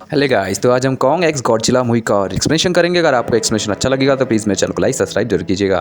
Hello guys, तो आज हम कॉन्ग एक्स गॉडजिला मूवी का एक्सप्लेनेशन करेंगे। अगर आपको एक्सप्लेनेशन अच्छा लगेगा तो प्लीज़ मेरे चैनल को लाइक सब्सक्राइब जरूर कीजिएगा।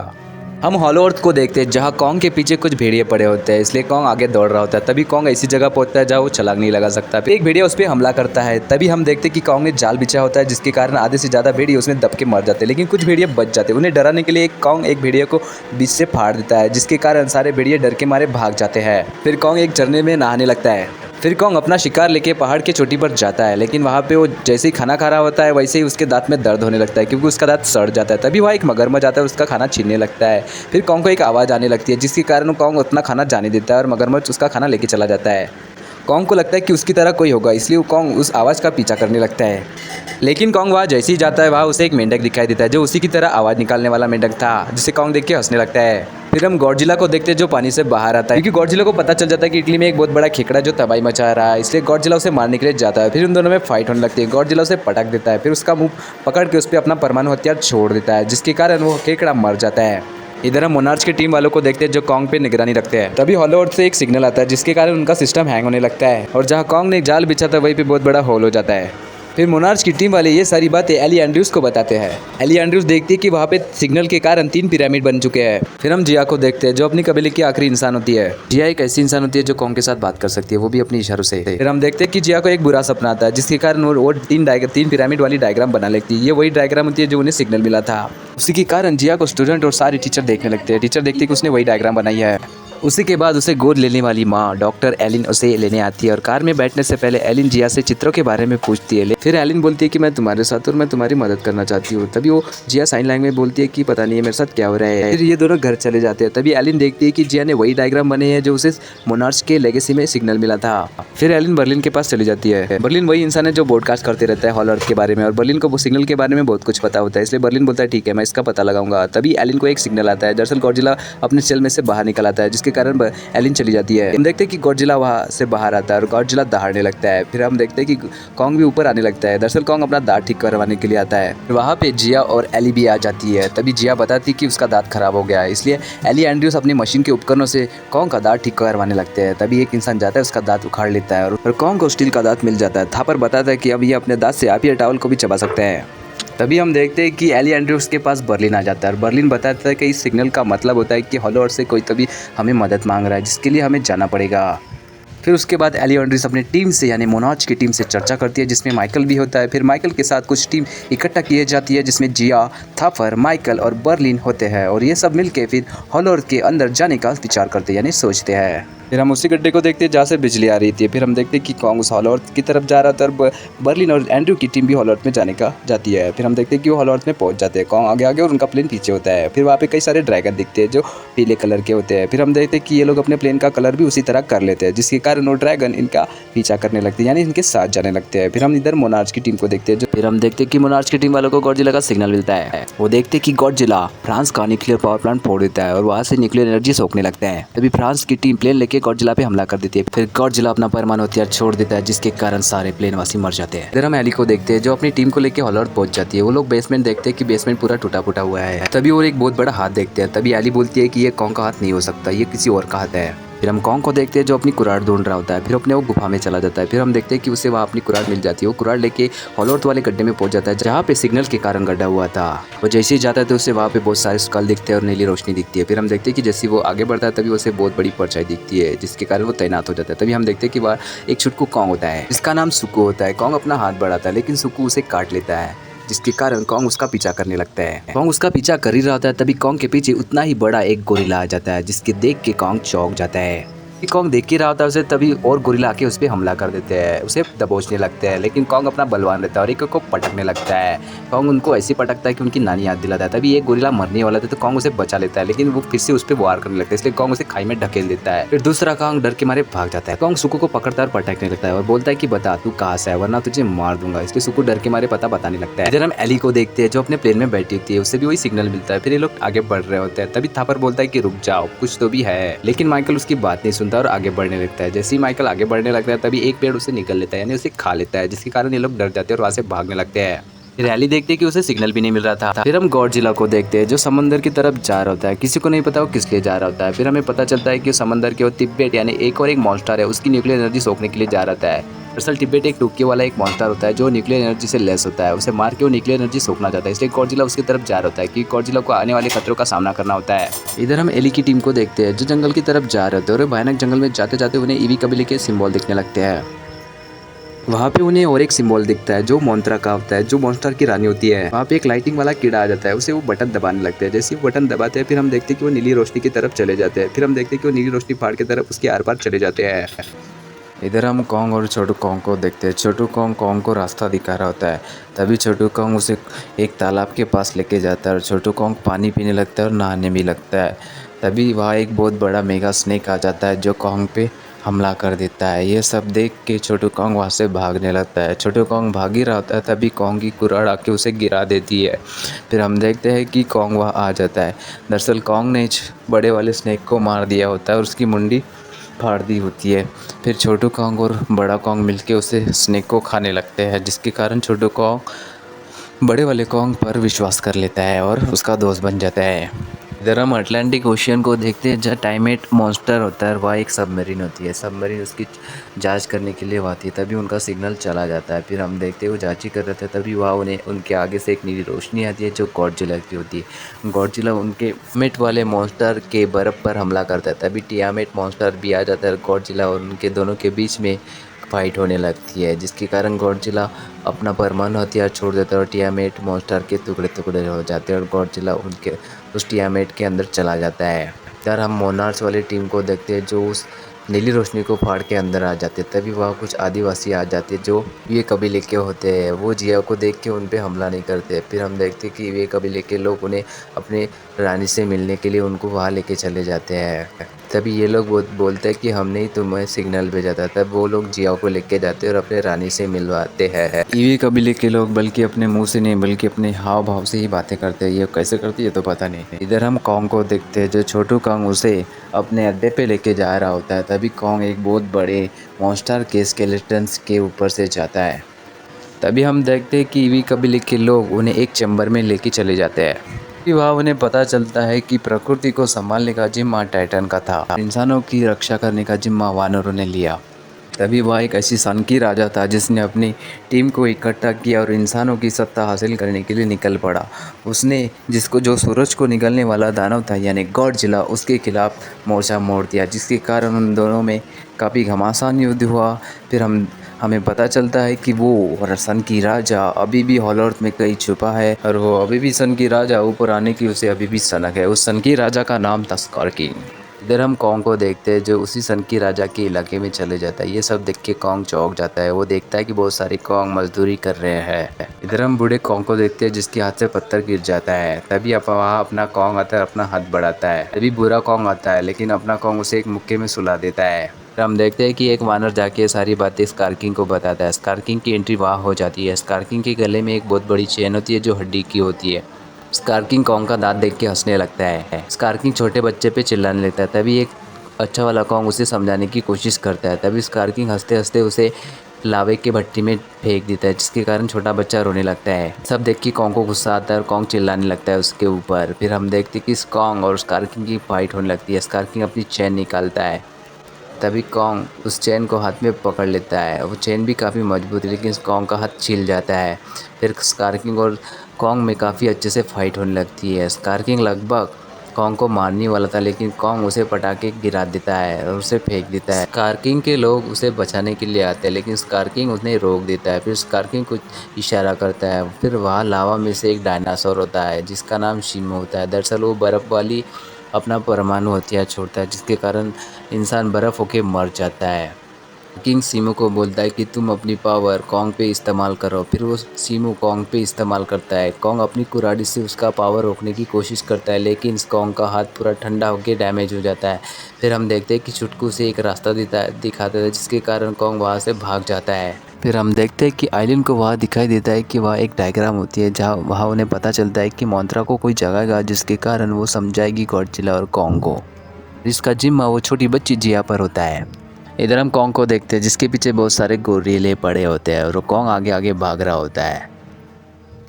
हम हॉलो अर्थ को देखते हैं जहाँ कॉन्ग के पीछे कुछ भेड़िए पड़े होते हैं, इसलिए कॉन्ग आगे दौड़ रहा होता है। तभी कॉन्ग ऐसी जगह पहुंचता है जहाँ वो छलांग नहीं लगा सकता। फिर एक भेड़िया उस पर हमला करता है। तभी हम देखते हैं कि कॉन्ग ने जाल बिछा होता है, जिसके कारण आधे से ज़्यादा भेड़िए उसमें दब के मर जाते हैं, लेकिन कुछ भेड़िए बच जाते हैं। उन्हें डराने के लिए कॉन्ग एक भेड़िए को बीच से फाड़ देता है, जिसके कारण सारे भेड़िए डर के मारे भाग जाते हैं। फिर कॉन्ग एक झरने में नहाने लगता है। फिर कॉन्ग अपना शिकार लेके पहाड़ की चोटी पर जाता है, लेकिन वहाँ पे वो जैसे ही खाना खा रहा होता है वैसे ही उसके दांत में दर्द होने लगता है, क्योंकि उसका दांत सड़ जाता है। तभी वहाँ एक मगरमच्छ आता है, उसका खाना छीनने लगता है। फिर कॉन्ग को एक आवाज़ आने लगती है, जिसके कारण कॉन्ग उतना खाना जाने देता है और मगरमच्छ उसका खाना लेके चला जाता है। कॉन्ग को लगता है कि उसकी तरह कोई होगा, इसलिए वो कॉन्ग उस आवाज़ का पीछा करने लगता है। लेकिन कॉन्ग वहाँ जैसे ही जाता है वहाँ उसे एक मेंढक दिखाई देता है, जो उसी की तरह आवाज़ निकालने वाला मेंढक था, जिसे कॉन्ग देख के हंसने लगता है। फिर हम गॉडजिला को देखते हैं जो पानी से बाहर आता है, क्योंकि गॉडजिला को पता चल जाता है कि इटली में एक बहुत बड़ा खेकड़ा जो तबाही मचा रहा है, इसलिए गॉडजिला उसे मारने के लिए जाता है। फिर उन दोनों में फाइट होने लगती है। गॉडजिला उसे पटक देता है, फिर उसका मुंह पकड़ के उस पर अपना परमाणु हथियार छोड़ देता है, जिसके कारण वो खेकड़ा मर जाता है। इधर हम मोनार्च की टीम वालों को देखते हैं जो कॉन्ग पे निगरानी रखते हैं। तभी हॉलो अर्थ से एक सिग्नल आता है, जिसके कारण उनका सिस्टम हैंग होने लगता है, और जहाँ कॉन्ग ने एक जाल बिछा था वहीं पे बहुत बड़ा होल हो जाता है। फिर मोनार्च की टीम वाले ये सारी बातें एली एंड्रयूज को बताते हैं। एली एंड्रयूज देखती है कि वहाँ पे सिग्नल के कारण 3 पिरामिड बन चुके हैं। फिर हम जिया को देखते हैं जो अपनी कबीले की आखिरी इंसान होती है। जिया एक ऐसी इंसान होती है जो कॉन्ग के साथ बात कर सकती है, वो भी अपनी इशारों से। फिर हम देखते हैं कि जिया को एक बुरा सपना आता है, जिसके कारण वो 3 पिरामिड वाली डायग्राम बना लेती है। ये वही डायग्राम होती है जो उन्हें सिग्नल मिला था। उसी के कारण जिया को स्टूडेंट और सारे टीचर देखने लगते हैं। टीचर देखते हैं कि उसने वही डायग्राम बनाई है। उसी के बाद उसे गोद लेने वाली माँ डॉक्टर एलिन उसे लेने आती है, और कार में बैठने से पहले एलिन जिया से चित्रों के बारे में पूछती है। फिर एलिन बोलती है कि मैं तुम्हारे साथ और मैं तुम्हारी मदद करना चाहती हूँ। तभी वो जिया साइन लैंग्वेज में बोलती है कि पता नहीं है मेरे साथ क्या हो रहा है। फिर ये दोनों घर चले जाते हैं। तभी एलिन देखती है कि जिया ने वही डायग्राम बने हैं जो उसे मोनार्च के लेगेसी में सिग्नल मिला था। फिर एलिन बर्लिन के पास चली जाती है। बर्लिन वही इंसान है जो ब्रॉडकास्ट करते रहता है हॉलो अर्थ के बारे में, और बर्लिन को वो सिग्नल के बारे में बहुत कुछ पता होता है, इसलिए बर्लिन बोलता है ठीक है मैं इसका पता लगाऊंगा। तभी एलिन को एक सिग्नल आता है। दरअसल गॉडजिला अपने सेल में से बाहर निकल आता है, जिसके कारण एलिन चली जाती है। हम देखते हैं कि गॉडजिला वहाँ से बाहर आता है और गॉडजिला दहाड़ने लगता है। फिर हम देखते हैं कि कॉन्ग भी ऊपर आने लगता है। दरअसल कॉन्ग अपना दांत ठीक करवाने के लिए आता है। वहाँ पे जिया और एली भी आ जाती है। तभी जिया बताती है कि उसका दांत खराब हो गया है, इसलिए एली एंड्रयूज अपनी मशीन के उपकरणों से कॉन्ग का दांत ठीक करवाने लगते हैं। तभी एक इंसान जाता है, उसका दांत उखाड़ लेता है और कॉन्ग को स्टील का दांत मिल जाता है। थापर बताता है कि अब ये अपने दांत से आप ये टावल को भी चबा सकते हैं। तभी हम देखते हैं कि एली एंड्रयूज के पास बर्लिन आ जाता है, और बर्लिन बताता है कि इस सिग्नल का मतलब होता है कि हॉलो अर्थ से कोई तभी हमें मदद मांग रहा है, जिसके लिए हमें जाना पड़ेगा। फिर उसके बाद एली एंड्रयूज अपनी टीम से यानी मोनार्च की टीम से चर्चा करती है, जिसमें माइकल भी होता है। फिर माइकल के साथ कुछ टीम इकट्ठा की जाती है, जिसमें जिया, थापर, माइकल और बर्लिन होते हैं, और ये सब मिलके फिर हॉलो अर्थ के अंदर जाने का विचार करते हैं यानी सोचते हैं। फिर हम उसी गड्ढे को देखते हैं जहाँ से बिजली आ रही थी। फिर हम देखते हैं कि कॉन्ग उस हॉलो अर्थ की तरफ जा रहा था, और बर्लिन और एंड्रयू की टीम भी हॉलो अर्थ में जाने का जाती है। फिर हम देखते हैं कि वो हॉलो अर्थ में पहुंच जाते हैं। कॉन्ग आगे आगे और उनका प्लेन पीछे होता है। फिर वहाँ पे कई सारे ड्रैगन दिखते हैं जो पीले कलर के होते हैं। फिर हम देखते हैं कि ये लोग अपने प्लेन का कलर भी उसी तरह कर लेते हैं, जिसके कारण वो ड्रैगन इनका पीछा करने लगते हैं यानी इनके साथ जाने लगते हैं। फिर हम इधर मोनार्च की टीम को देखते हैं। फिर हम देखते हैं कि मोनार्च की टीम वालों को गॉडजिला का सिग्नल मिलता है। वो देखते हैं कि गॉडजिला फ्रांस का न्यूक्लियर पावर प्लांट फोड़ देता है और वहाँ से न्यूक्लियर एनर्जी सोखने लगता है। तभी फ्रांस की टीम प्लेन लेके गॉडजिला पे हमला देती है। फिर गॉडजिला अपना परमाणु हथियार छोड़ देता है, जिसके कारण सारे प्लेनवासी मर जाते हैं। इधर हम एली को देखते हैं जो अपनी टीम को लेकर हॉलो अर्थ पहुंच जाती है। वो लोग बेसमेंट देखते हैं कि बेसमेंट पूरा टूटा फूटा हुआ है। तभी वो एक बहुत बड़ा हाथ देखते हैं। तभी एली बोलती है कि ये कॉन्ग का हाथ नहीं हो सकता, ये किसी और का हाथ है। फिर हम कॉन्ग को देखते हैं जो अपनी कुराड़ ढूंढ रहा होता है। फिर अपने वो गुफा में चला जाता है। फिर हम देखते हैं कि उसे वहाँ अपनी कुराड़ मिल जाती है। वो कुराड़ लेके हॉलो अर्थ वाले गड्ढे में पहुंच जाता है, जहाँ पे सिग्नल के कारण गड्ढा हुआ था। वो जैसे ही जाता है तो उसे वहाँ पे बहुत सारे स्कल दिखते हैं और नीली रोशनी दिखती है। फिर हम देखते हैं कि जैसे वो आगे बढ़ता है तभी उसे बहुत बड़ी परछाई दिखती है, जिसके कारण वो तैनात हो जाता है। तभी हम देखते हैं कि वहाँ एक छुटकू कॉन्ग होता है, जिसका नाम सुकू होता है। कॉन्ग अपना हाथ बढ़ाता है, लेकिन सुकू उसे काट लेता है, जिसके कारण कॉन्ग उसका पीछा करने लगता है। कॉन्ग उसका पीछा कर ही रहा होता है, तभी कॉन्ग के पीछे उतना ही बड़ा एक गोरिल्ला आ जाता है, जिसके देख के कॉन्ग चौंक जाता है। कॉन्ग देख ही रहा होता है उसे, तभी और गोरिल्ला आके उस पर हमला कर देते हैं, उसे दबोचने लगते हैं। लेकिन कॉन्ग अपना बलवान रहता है और एक को पटकने लगता है। कॉन्ग उनको ऐसे पटकता है कि उनकी नानी याद दिलाता है। तभी एक गोरिल्ला मरने वाला था तो कॉन्ग उसे बचा लेता है, लेकिन वो फिर से उस पर वार करने लगता है, इसलिए कॉन्ग उसे खाई में ढकेल देता है। फिर दूसरा कॉन्ग डर के मारे भाग जाता है। कॉन्ग सुकू को पकड़ता है और पटकने लगता है और बोलता है कि बता तू कहाँ से है, वरना तुझे मार दूंगा। इसलिए सुकू डर के मारे पता बताने लगता है। इधर हम एली को देखते हैं जो अपने प्लेन में बैठी होती है, उससे भी वही सिग्नल मिलता है। फिर ये लोग आगे बढ़ रहे होते हैं। तभी थापर बोलता है कि रुक जाओ, कुछ तो भी है, लेकिन माइकल उसकी बात नहीं सुनता और आगे बढ़ने लगता है। जैसे ही माइकल आगे बढ़ने लगता है तभी एक पेड़ उसे निकल लेता है यानी उसे खा लेता है, जिसके कारण ये लोग डर जाते हैं और वहां से भागने लगते हैं। फिर एली देखते हैं कि उसे सिग्नल भी नहीं मिल रहा था। फिर हम गॉडजिला को देखते हैं जो समंदर की तरफ जा रहा होता है। किसी को नहीं पता वो किस लिए जा रहा होता है। फिर हमें पता चलता है कि वो समंदर के वो तिब्बत यानी एक और एक मॉन्स्टर है, उसकी न्यूक्लियर एनर्जी सोखने के लिए जा रहा है। दरअसल टिबेट एक टुक्के वाला एक मॉन्स्टर होता है जो न्यूक्लियर एनर्जी से लेस होता है। उसे मार के वो न्यूक्लियर एनर्जी सोखना चाहता है, इसलिए गॉडजिला उसकी तरफ जा रहा होता है कि गॉडजिला को आने वाले खतरों का सामना करना होता है। इधर हम एली की टीम को देखते हैं जो जंगल की तरफ जा रहे होते हैं और भयानक जंगल में जाते जाते उन्हें ईवी कबीले के सिंबल दिखने लगते हैं। वहाँ पे उन्हें और एक सिंबल दिखता है जो मोंत्रा का होता है, जो मॉन्स्टर की रानी होती है। वहाँ पे एक लाइटिंग वाला कीड़ा आ जाता है, उसे वो बटन दबाने लगते हैं। जैसे वो बटन दबाते हैं फिर हम देखते हैं कि वो नीली रोशनी की तरफ चले जाते हैं। फिर हम देखते हैं कि वो नीली रोशनी पहाड़ की तरफ उसके आर पार चले जाते हैं। इधर हम कॉन्ग और छोटू कॉन्ग को देखते हैं। छोटू कॉन्ग कॉन्ग को रास्ता दिखा रहा होता है, तभी छोटू कॉन्ग उसे एक तालाब के पास लेके जाता है और छोटू कॉन्ग पानी पीने लगता है और नहाने भी लगता है। तभी वहाँ एक बहुत बड़ा मेगा स्नेक आ जाता है जो कॉन्ग पे हमला कर देता है। ये सब देख के छोटू कॉन्ग वहाँ से भागने लगता है। छोटू कॉन्ग भाग ही रहा होता है, तभी कॉन्ग की कुराड़ आके उसे गिरा देती है। फिर हम देखते हैं कि कॉन्ग वहाँ आ जाता है। दरअसल कॉन्ग ने बड़े वाले स्नेक को मार दिया होता है और उसकी मुंडी फाड़ दी होती है। फिर छोटू कॉन्ग और बड़ा कॉन्ग मिलके उसे स्नेक को खाने लगते हैं, जिसके कारण छोटू कॉन्ग बड़े वाले कॉन्ग पर विश्वास कर लेता है और उसका दोस्त बन जाता है। इधर हम अटलांटिक ओशियन को देखते हैं जहाँ टाइमेट मॉन्स्टर होता है। वहाँ एक सबमरीन होती है, सबमरीन उसकी जांच करने के लिए आती है, तभी उनका सिग्नल चला जाता है। फिर हम देखते हैं वो जांच ही कर रहे थे, तभी वहाँ उन्हें उनके आगे से एक नीली रोशनी आती है जो गॉडजिला की होती है। गॉडजिला उनके मेट वाले मॉन्स्टर के बर्फ़ पर हमला करता है, तभी टियामेट मॉन्स्टर भी आ जाता है। गॉडजिला और उनके दोनों के बीच में फाइट होने लगती है, जिसके कारण गॉडजिला अपना परमाणु हथियार छोड़ देता है और टियामेट मॉन्स्टर के टुकड़े टुकड़े हो जाते हैं और गॉडजिला उनके उस टियामेट के अंदर चला जाता है। यार हम मोनार्च वाली टीम को देखते हैं जो उस नीली रोशनी को फाड़ के अंदर आ जाते हैं, तभी वहाँ कुछ आदिवासी आ जाते हैं जो ये कबीले के होते हैं। वो जिया को देख के उन पे हमला नहीं करते। फिर हम देखते हैं कि ये कबीले के लोग उन्हें अपने रानी से मिलने के लिए उनको वहाँ लेके चले जाते हैं। तभी ये लोग बोलते हैं कि हमने ही तुम्हें सिग्नल भेजा था। तब वो लोग जिया को लेके जाते हैं और अपने रानी से मिलवाते हैं। ईवी कबीले के लोग बल्कि अपने मुंह से नहीं बल्कि अपने हाव भाव से ही बातें करते हैं। ये कैसे करती है तो पता नहीं। इधर हम कॉन्ग को देखते हैं जो छोटू कॉन्ग उसे अपने अड्डे पे लेके जा रहा होता है, तभी कॉन्ग एक बहुत बड़े मॉन्स्टर के स्केलेटन्स के ऊपर से जाता है। तभी हम देखते हैं कि ईवी कबीले के लोग उन्हें एक चैम्बर में लेके चले जाते हैं। वहाँ उन्हें पता चलता है कि प्रकृति को संभालने का जिम्मा टाइटन का था, इंसानों की रक्षा करने का जिम्मा वानरों ने लिया। तभी वह एक ऐसी सनकी राजा था जिसने अपनी टीम को इकट्ठा किया और इंसानों की सत्ता हासिल करने के लिए निकल पड़ा। उसने जिसको जो सूरज को निकलने वाला दानव था यानी गॉडजिला, उसके खिलाफ मोर्चा मोड़ दिया, जिसके कारण उन दोनों में काफ़ी घमासान युद्ध हुआ। फिर हमें पता चलता है कि वो सन की राजा अभी भी हॉल अर्थ में कहीं छुपा है और वो अभी भी सन की राजा ऊपर आने की उसे अभी भी सनक है। उस सन की राजा का नाम था स्कार किंग। इधर हम कॉन्ग को देखते हैं जो उसी सन की राजा के इलाके में चले जाता है। ये सब देख के कॉन्ग चौंक जाता है। वो देखता है कि बहुत सारे कॉन्ग मजदूरी कर रहे हैं। इधर हम बूढ़े कॉन्ग को देखते हैं जिसके हाथ से पत्थर गिर जाता है। तभी वहाँ अपना कॉन्ग आता है, अपना हाथ बढ़ाता है। तभी बुरा कॉन्ग आता है लेकिन अपना कॉन्ग उसे एक मुक्के में सुला देता है। हम देखते हैं कि एक वानर जाके सारी बातें स्कार किंग को बताता है। स्कार किंग की एंट्री वहाँ हो जाती है। स्कार किंग के गले में एक बहुत बड़ी चेन होती है जो हड्डी की होती है। स्कार किंग कॉन्ग का दांत देख के हंसने लगता है। स्कार किंग छोटे बच्चे पे चिल्लाने लगता है। तभी एक अच्छा वाला कॉन्ग उसे समझाने की कोशिश करता है। तभी स्कार किंग हंसते हंसते उसे लावे के भट्टी में फेंक देता है, जिसके कारण छोटा बच्चा रोने लगता है। सब देख के कॉन्ग को गुस्सा आता है और कॉन्ग चिल्लाने लगता है उसके ऊपर। फिर हम देखते हैं कि कॉन्ग और स्कार किंग की फाइट होने लगती है। स्कार किंग अपनी चैन निकालता है, तभी कॉन्ग उस चेन को हाथ में पकड़ लेता है। वो चेन भी काफ़ी मजबूत है लेकिन कॉन्ग का हाथ छिल जाता है। फिर स्कार किंग और कॉन्ग में काफ़ी अच्छे से फाइट होने लगती है। स्कार किंग लगभग कॉन्ग को मारने वाला था लेकिन कॉन्ग उसे पटाके गिरा देता है और उसे फेंक देता है। स्कार किंग के लोग उसे बचाने के लिए आते हैं लेकिन स्कार किंग उन्हें रोक देता है। फिर स्कार किंग कुछ इशारा करता है। फिर वहाँ लावा में से एक डायनासोर होता है जिसका नाम शिमो होता है। दरअसल वो बर्फ़ वाली अपना परमाणु हथियार छोड़ता है, जिसके कारण इंसान बर्फ़ होके मर जाता है। किंग सीमो को बोलता है कि तुम अपनी पावर कॉन्ग पे इस्तेमाल करो। फिर वो सीमो कॉन्ग पे इस्तेमाल करता है। कॉन्ग अपनी कुराड़ी से उसका पावर रोकने की कोशिश करता है लेकिन कॉन्ग का हाथ पूरा ठंडा होकर डैमेज हो जाता है। फिर हम देखते हैं कि चुटकू से एक रास्ता दिखाता है जिसके कारण कॉन्ग वहाँ से भाग जाता है। फिर हम देखते हैं कि आइलैंड को वहाँ दिखाई देता है कि वहाँ एक डायग्राम होती है जहाँ वहाँ उन्हें पता चलता है कि मोंत्रा को कोई जगाएगा जिसके कारण वो समझाएगी गॉडजिला और कॉन्ग को, जिसका जिम्मा वो छोटी बच्ची जिया पर होता है। इधर हम कॉन्ग को देखते हैं जिसके पीछे बहुत सारे गोरिल्ले पड़े होते हैं और वो कॉन्ग आगे आगे भाग रहा होता है।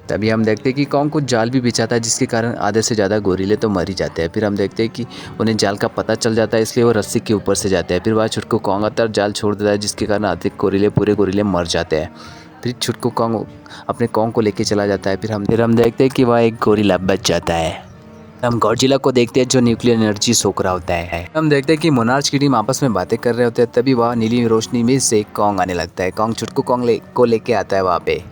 तभी हम देखते हैं कि कॉन्ग कुछ जाल भी बिछाता है, जिसके कारण आधे से ज़्यादा गोरिल्ले तो मर ही जाते हैं। फिर हम देखते हैं कि उन्हें जाल का पता चल जाता है, इसलिए वो रस्सी के ऊपर से जाते हैं। फिर वहाँ छुटकू कॉन्ग आता है और जाल छोड़ देता है, जिसके कारण आधे पूरे गोरिल्ले मर जाते हैं। फिर छुटकू कॉन्ग अपने कॉन्ग को लेके चला जाता है। फिर हम देखते हैं कि वहाँ एक गोरिल्ला बच जाता है। हम गॉडजिला को देखते हैं जो न्यूक्लियर एनर्जी सोख रहा होता है। हम देखते हैं कि मोनार्च की टीम आपस में बातें कर रहे होते हैं। तभी वहाँ नीली रोशनी में से कॉन्ग आने लगता है। कॉन्ग छुटकू कॉन्ग को लेके आता है वहाँ पे।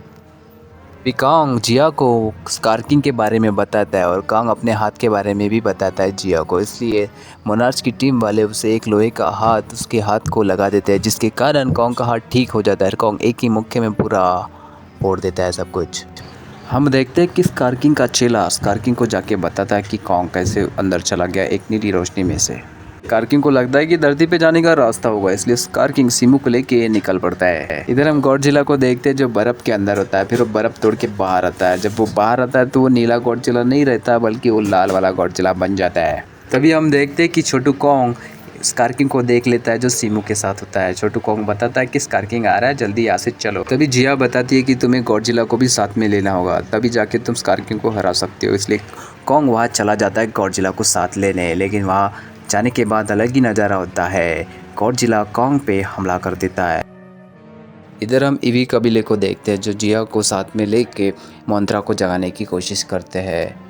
कॉन्ग जिया को स्कारकिंग के बारे में बताता है और कॉन्ग अपने हाथ के बारे में भी बताता है जिया को। इसलिए मोनार्च की टीम वाले उसे एक लोहे का हाथ उसके हाथ को लगा देते हैं, जिसके कारण कॉन्ग का हाथ ठीक हो जाता है। कॉन्ग एक ही मुक्के में पूरा फोड़ देता है सब कुछ। हम देखते हैं कि स्कारकिंग का चेला स्कारकिंग को जाके बताता है कि कॉन्ग कैसे अंदर चला गया एक नीली रोशनी में से। स्कारकिंग को लगता है कि धरती पे जाने का रास्ता होगा, इसलिए स्कारकिंग सीमू को लेके निकल पड़ता है। इधर हम गॉडजिला को देखते हैं जो बर्फ के अंदर होता है। फिर वो बर्फ तोड़ के बाहर आता है। जब वो बाहर आता है तो वो नीला गॉडजिला नहीं रहता, बल्कि वो लाल वाला गॉडजिला बन जाता है। तभी हम देखते हैं कि छोटू कॉन्ग स्कारकिंग को देख लेता है जो सीमू के साथ होता है। छोटू कॉन्ग बताता है कि स्कारकिंग आ रहा है, जल्दी यहाँ से चलो। तभी जिया बताती है कि तुम्हें गॉडजिला को भी साथ में लेना होगा, तभी जाके तुम स्कारकिंग को हरा सकते हो। इसलिए कॉन्ग वहाँ चला जाता है गॉडजिला को साथ लेने। लेकिन वहाँ जाने के बाद अलग ही नज़ारा होता है। गॉडजिला कॉन्ग पे हमला कर देता है। इधर हम ईवी कबीले को देखते हैं जो जिया को साथ में लेके मोंत्रा को जगाने की कोशिश करते हैं।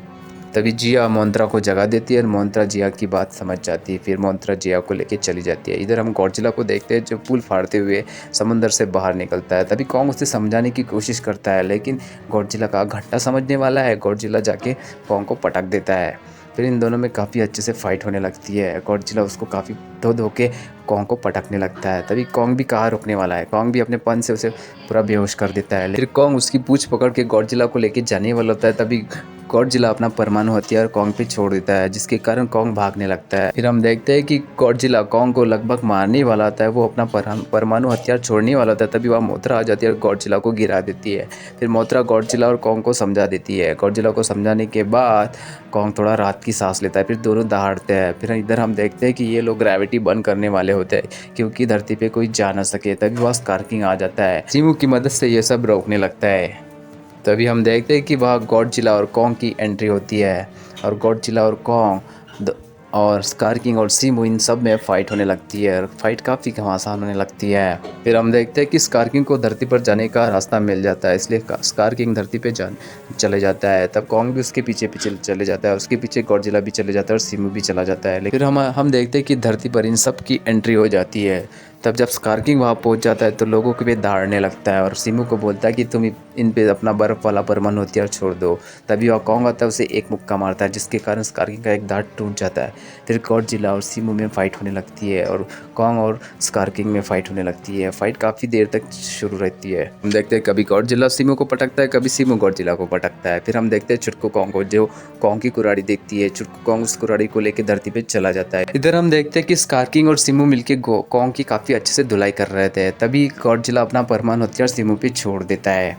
तभी जिया मोंत्रा को जगा देती है और मोंत्रा जिया की बात समझ जाती है। फिर मोंत्रा जिया को लेके चली जाती है। इधर हम गॉडजिला को देखते हैं जो पुल फाड़ते हुए समुंदर से बाहर निकलता है। तभी कॉन्ग उसे समझाने की कोशिश करता है, लेकिन गॉडजिला का घंटा समझने वाला है। गॉडजिला जाके कॉन्ग को पटक देता है। फिर इन दोनों में काफ़ी अच्छे से फाइट होने लगती है। गॉडजिला उसको काफ़ी धो के कॉन्ग को पटकने लगता है। तभी कॉन्ग भी कहाँ रुकने वाला है, कॉन्ग भी अपने पन से उसे पूरा बेहोश कर देता है। फिर कॉन्ग उसकी पूंछ पकड़ के गॉडजिला को लेके जाने वाला होता है। तभी गॉडजिला अपना परमाणु हथियार कॉन्ग पे छोड़ देता है, जिसके कारण कॉन्ग भागने लगता है। फिर हम देखते हैं कि गॉडजिला कॉन्ग को लगभग मारने वाला होता है, वो अपना परमाणु हथियार छोड़ने वाला होता है। तभी वह मोथरा आ जाती है और गॉडजिला को गिरा देती है। फिर मोथरा गॉडजिला और कॉन्ग को समझा देती है। गॉडजिला को समझाने के बाद कॉन्ग थोड़ा राहत की सांस लेता है। फिर दोनों दहाड़ते हैं। फिर इधर हम देखते हैं कि ये लोग ग्रेविटी बंद करने वाले होते हैं, क्योंकि धरती पे कोई जा ना सके। तभी वह स्कारकिंग आ जाता है, सीमू की मदद से ये सब रोकने लगता है। तभी हम देखते हैं कि वहाँ गॉडजिला और कॉन्ग की एंट्री होती है और गॉडजिला और कॉन्ग और स्कारकिंग और सीमू इन सब में फ़ाइट होने लगती है और फाइट काफ़ी घमासान होने लगती है। फिर हम देखते हैं कि स्कारकिंग को धरती पर जाने का रास्ता मिल जाता है, इसलिए स्कारकिंग धरती पे चले जाता है। तब कॉन्ग भी उसके पीछे पीछे चले जाता है, उसके पीछे गॉडजिला भी चले जाता है और सीमू भी चला जाता है। फिर हम देखते हैं कि धरती पर इन सब की एंट्री हो जाती है। तब जब स्कारकिंग वहाँ पहुँच जाता है तो लोगों को भी दहाड़ने लगता है और सीमू को बोलता है कि तुम इन पे अपना बर्फ़ वाला परमाणु हथियार छोड़ दो। तभी वह कॉन्ग आता है, उसे एक मुक्का मारता है, जिसके कारण स्कारकिंग का एक दांत टूट जाता है। फिर गॉडजिला और सीमू में फ़ाइट होने लगती है और कॉन्ग और स्कारकिंग में फ़ाइट होने लगती है। फाइट काफ़ी देर तक शुरू रहती है। हम देखते हैं कभी गॉडजिला सीमू को पटकता है, कभी सीमू गॉडजिला को पटकता है। फिर हम देखते हैं छुटकू कॉन्ग को, जो कॉन्ग की कुराड़ी देखती है। छुटकू कॉन्ग उस कुराड़ी को लेकर धरती पर चला जाता है। इधर हम देखते हैं कि स्कारकिंग और सीमू मिलकर कॉन्ग की काफ़ी अच्छे से धुलाई कर रहे थे। तभी गॉडजिला अपना परमाणु हथियार सीमू पे छोड़ देता है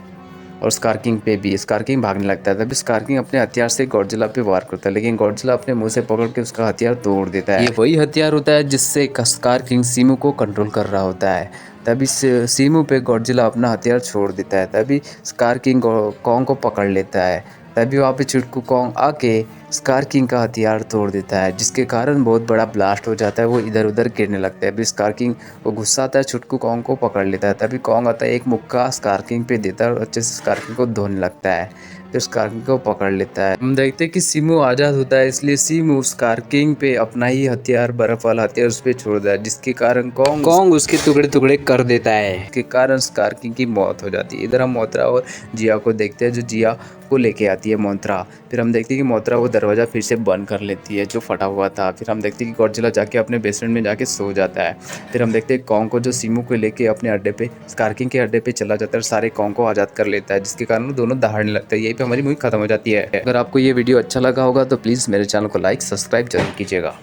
और स्कारकिंग पे भी। स्कारकिंग भागने लगता है। तभी स्कारकिंग अपने हथियार से गॉडजिला पे वार करता है, लेकिन गॉडजिला अपने मुंह से पकड़ के उसका हथियार तोड़ देता है। ये वही हथियार होता है जिससे स्कारकिंग सीमू को कंट्रोल कर रहा होता है। तभी सीमू पे गॉडजिला अपना हथियार छोड़ देता है। तभी स्कारकिंग कॉन्ग को पकड़ लेता है। तभी वहाँ पे छुटकू कॉन्ग आके स्कारकिंग का हथियार तोड़ देता है, जिसके कारण बहुत बड़ा ब्लास्ट हो जाता है। वो इधर उधर गिरने लगता है। अभी स्कारकिंग को गुस्सा आता है, छुटकू कॉन्ग को पकड़ लेता है। तभी कॉन्ग आता है, एक मुक्का स्कारकिंग पे देता है और अच्छे से स्कारकिंग को धोने लगता है। फिर स्कारकिंग को पकड़ लेता है। हम देखते हैं कि सीमू आज़ाद होता है, इसलिए सीमू स्कारकिंग पे अपना ही हथियार, बर्फ वाला हथियार उस पर छोड़ देता है, जिसके कारण कॉन्ग उसके टुकड़े टुकड़े कर देता है। इसके कारण स्कारकिंग की मौत हो जाती है। इधर हम मोथरा और जिया को देखते हैं, जो जिया को लेके आती है मोथरा। फिर हम देखते हैं कि मोथरा वो दरवाज़ा फिर से बंद कर लेती है जो फटा हुआ था। फिर हम देखते हैं कि गॉडजिला जाके अपने बेसमेंट में जाके सो जाता है। फिर हम देखते हैं कॉन्ग को, जो सीमू को लेके अपने अड्डे पे, स्कारकिंग के अड्डे पे चला जाता है और सारे कॉन्ग को आज़ाद कर लेता है, जिसके कारण वो दोनों दहाड़ने लगते हैं। यहीं पे हमारी मूवी खत्म हो जाती है। अगर आपको ये वीडियो अच्छा लगा होगा तो प्लीज़ मेरे चैनल को लाइक सब्सक्राइब जरूर कीजिएगा।